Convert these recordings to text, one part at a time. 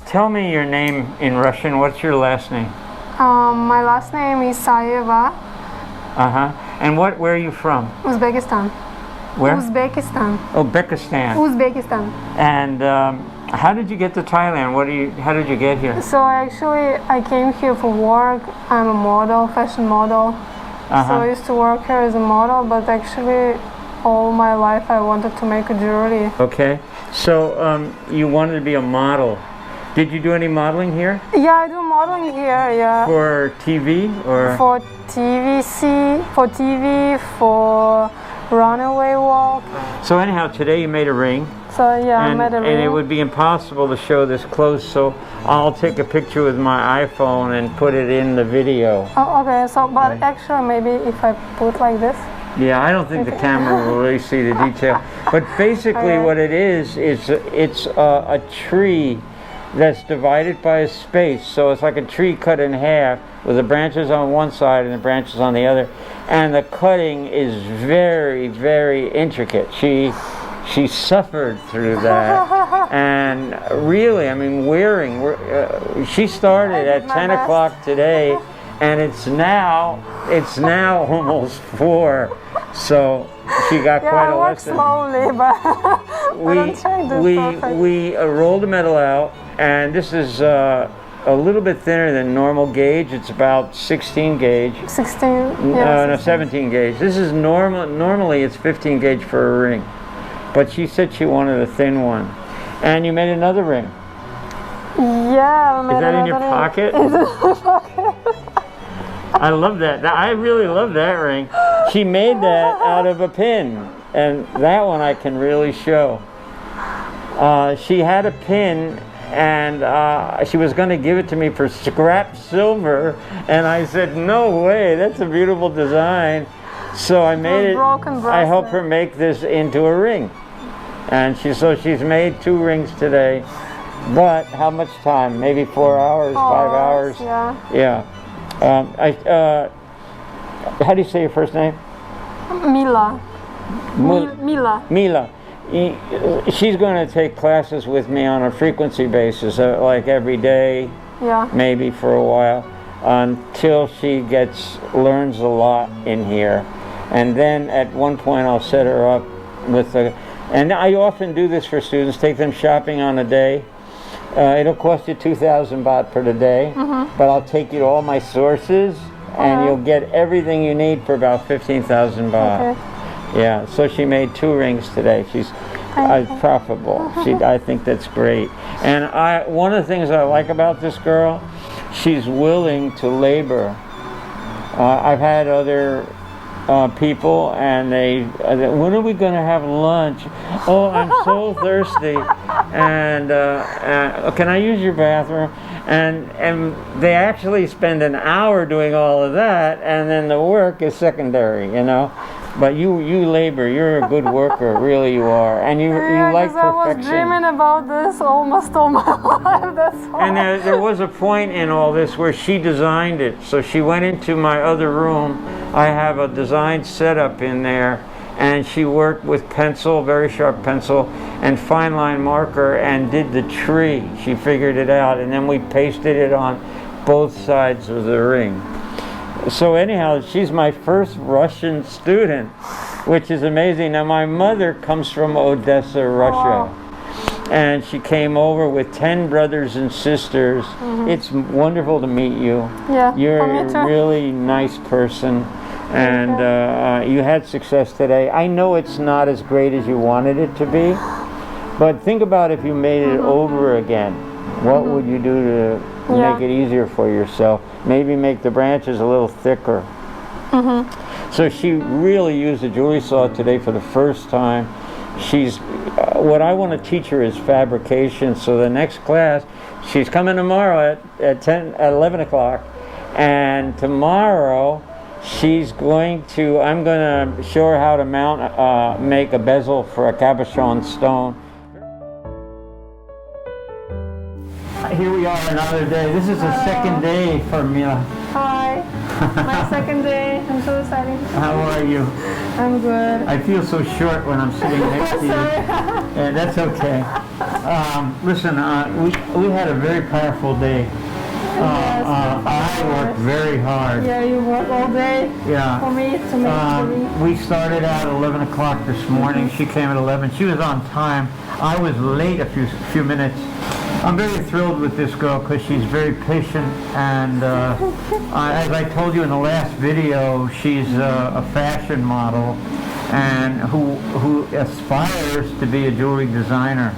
Tell me your name in Russian. What's your last name? My last name is Lsaeva. And where are you from? Uzbekistan. Where? Uzbekistan. Uzbekistan. Uzbekistan. And how did you get to Thailand? How did you get here? So actually, I came here for work. I'm a model, fashion model. So I used to work here as a model, but actually, all my life I wanted to make a jewelry. Okay. So you wanted to be a model. Did you do any modeling here? Yeah, I do modeling here, yeah. For TV or? For TV, for runaway walk. So anyhow, today you made a ring. So yeah, I made a ring. And it would be impossible to show this close, so I'll take a picture with my iPhone and put it in the video. Oh, okay. So, but actually, maybe if I put like this. Yeah, I don't think the camera will really see the detail. But basically, what it is it's a tree that's divided by a space. So it's like a tree cut in half with the branches on one side and the branches on the other. And the cutting is very, very intricate. She suffered through that. And really, I mean, she started at 10 o'clock today, and it's now almost 4. So she got quite a lesson. Slowly, but we rolled the metal out, and this is a little bit thinner than normal gauge. It's about 16 gauge. 16? Yeah, no, 17 gauge. This is normally it's 15 gauge for a ring. But she said she wanted a thin one. And you made another ring. Yeah, I made Is that in your ring. pocket? It's in my pocket. I love that. I really love that ring. She made that out of a pin. And that one I can really show. She had a pin, and she was going to give it to me for scrap silver, and I said, no way, that's a beautiful design. So I made it. I helped her make this into a ring, and she's made 2 rings today. But how much time? Maybe 4 hours, 5 hours. Yeah. How do you say your first name? Mila. Mila. Mila. She's going to take classes with me on a frequency basis, like every day, maybe for a while, until she learns a lot in here. And then at one point I'll set her up with and I often do this for students, take them shopping on a day. It'll cost you 2,000 baht per day, but I'll take you to all my sources, and you'll get everything you need for about 15,000 baht. Okay. Yeah, so she made 2 rings today. She's profitable. I think that's great. And one of the things I like about this girl, she's willing to labor. I've had other people, and when are we going to have lunch? Oh, I'm so thirsty. And can I use your bathroom? And they actually spend an hour doing all of that, and then the work is secondary, you know. But you labor. You're a good worker, really you are, and you like perfection. I was dreaming about this almost all my life. That's why. And there was a point in all this where she designed it. So she went into my other room. I have a design setup in there, and she worked with pencil, very sharp pencil, and fine line marker, and did the tree. She figured it out, and then we pasted it on both sides of the ring. So anyhow, she's my first Russian student, which is amazing. Now my mother comes from Odessa, Russia, and she came over with 10 brothers and sisters. It's wonderful to meet you. Yeah, you're a really nice person, and you had success today. I know it's not as great as you wanted it to be, but think about if you made it over again. What would you do to make it easier for yourself? Maybe make the branches a little thicker. So she really used the jewelry saw today for the first time. What I want to teach her is fabrication. So the next class, she's coming tomorrow at 11 o'clock, and tomorrow I'm going to show her how to make a bezel for a cabochon stone. Here we are another day. This is the second day for Mila. Hi. My second day. I'm so excited. How are you? I'm good. I feel so short when I'm sitting next to you. Yeah, that's okay. Listen, we had a very powerful day. I worked very hard. Yeah, you work all day for me to make the We started at 11 o'clock this morning. She came at 11. She was on time. I was late a few minutes. I'm very thrilled with this girl because she's very patient, and as I told you in the last video, she's a fashion model and who aspires to be a jewelry designer.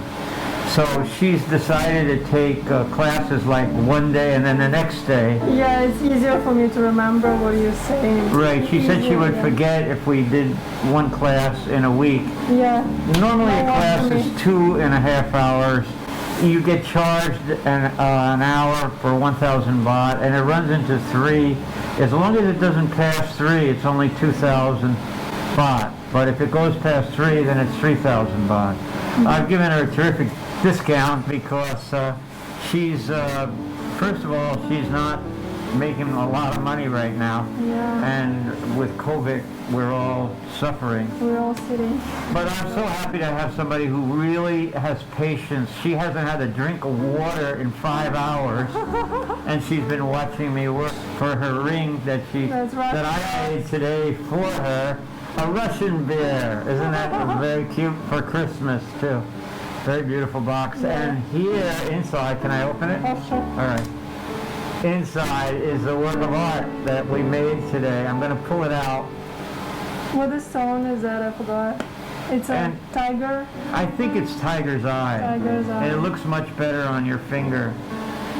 So she's decided to take classes like one day and then the next day. Yeah, it's easier for me to remember what you're saying. Right, she said she would forget if we did one class in a week. Yeah. Normally a class is 2.5 hours. You get charged an hour for 1,000 baht, and it runs into 3. As long as it doesn't pass 3, it's only 2,000 baht. But if it goes past 3, then it's 3,000 baht. I've given her a terrific discount because she's, first of all, she's not making a lot of money right now. Yeah. And with COVID, we're all suffering. We're all sitting. But I'm so happy to have somebody who really has patience. She hasn't had a drink of water in 5 hours, and she's been watching me work for her ring that I made today for her. A Russian bear. Isn't that very cute for Christmas too? Very beautiful box. Yeah. And here inside, can I open it? Oh, sure. All right. Inside is the work of art that we made today. I'm going to pull it out. What stone is that? I forgot. It's a tiger? I think it's tiger's eye. Tiger's eye. And it looks much better on your finger.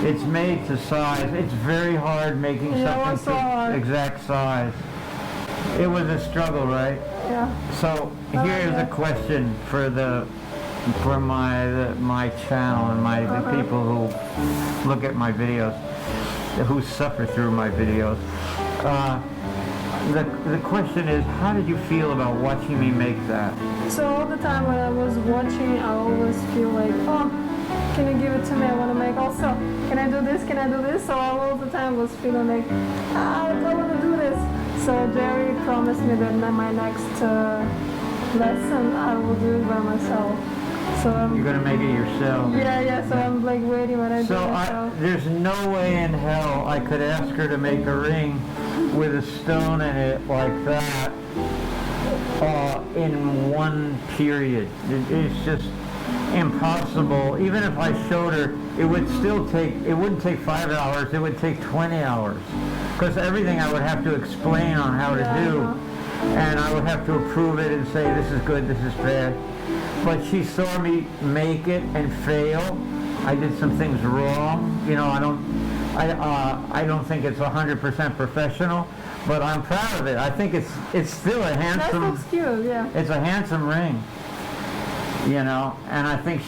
It's made to size. It's very hard making something to exact size. It was a struggle, right? Yeah. So here's a question for my channel and the people who look at my videos, who suffer through my videos. The question is, how did you feel about watching me make that? So all the time when I was watching, I always feel like, oh, can you give it to me? I want to make also. Can I do this? Can I do this? So all the time I was feeling like, I want to do this. So Jerry promised me that in my next lesson I will do it by myself. So you're gonna make it yourself. Yeah. So I'm like waiting when I do it myself. There's no way in hell I could ask her to make a ring with a stone in it like that in one period. It's just impossible. Even if I showed her, it wouldn't take 5 hours, it would take 20 hours. Because everything I would have to explain on how to do, and I would have to approve it and say this is good, this is bad. But she saw me make it and fail. I did some things wrong. You know, I don't think it's 100% professional, but I'm proud of it. I think it's still a handsome. That looks cute, yeah. It's a handsome ring. You know, and I think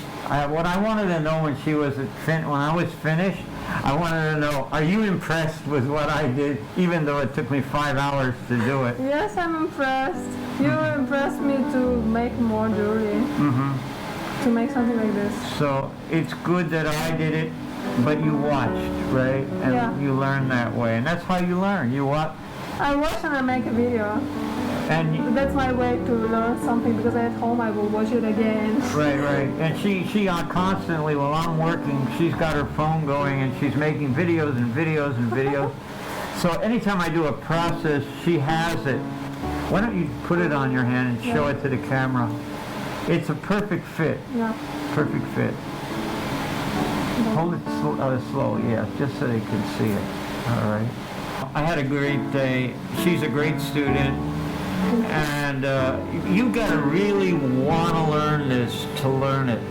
what I wanted to know when I was finished, I wanted to know, are you impressed with what I did, even though it took me 5 hours to do it? Yes, I'm impressed. You impressed me to make more jewelry. To make something like this. So it's good that I did it, but you watched, right? And you learn that way, and that's how you learn. You watch. I watch and I make a video. And that's my way to learn something, because at home I will watch it again. Right. And she constantly, while I'm working, she's got her phone going and she's making videos and videos and videos. So anytime I do a process, she has it. Why don't you put it on your hand and show it to the camera? It's a perfect fit. Yeah. Perfect fit. Hold it slow, yeah, just so they can see it. All right. I had a great day. She's a great student. And you've got to really want to learn this to learn it.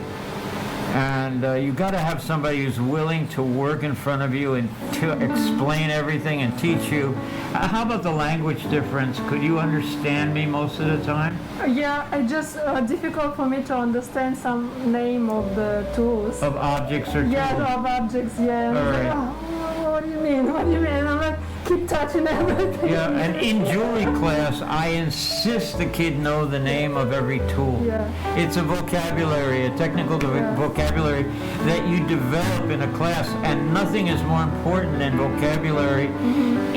And you've got to have somebody who's willing to work in front of you and to explain everything and teach you. How about the language difference? Could you understand me most of the time? Yeah, it's just difficult for me to understand some name of the tools. Of objects or tools? Yeah, of objects, yeah. All right. Like, oh, what do you mean? What do you mean? I'm like, keep touching everything. Yeah, and in jewelry class, I insist the kid know the name of every tool. Yeah. It's a vocabulary, a technical vocabulary that you develop in a class, and nothing is more important than vocabulary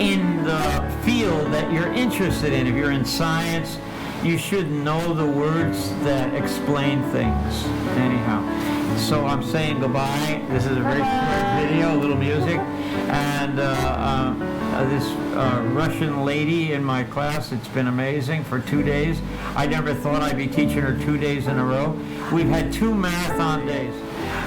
in the field that you're interested in. If you're in science, you should know the words that explain things. Anyhow, so I'm saying goodbye. This is a very short video, a little music, and this Russian lady in my class, it's been amazing for 2 days. I never thought I'd be teaching her 2 days in a row. We've had 2 marathon days.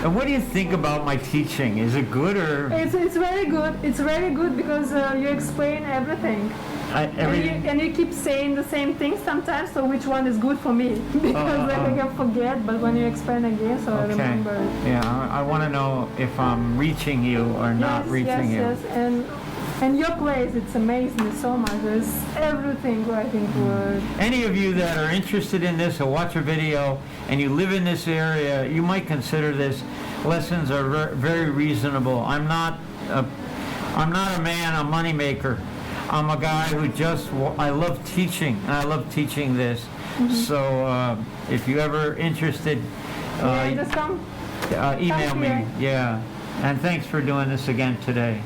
And what do you think about my teaching? Is it good or? It's very good. It's very good because you explain everything. Everything? And you keep saying the same thing sometimes, so which one is good for me? Because I can forget, but when you explain again, so I remember. Yeah, I want to know if I'm reaching you or not reaching you. Yes, and your place, it's amazing so much. There's everything I think would. Any of you that are interested in this or watch a video and you live in this area, you might consider this. Lessons are very reasonable. I'm not a man, a money maker. I'm a guy who I love teaching, and I love teaching this. So if you're ever interested, Just come. email me. Here. Yeah. And thanks for doing this again today.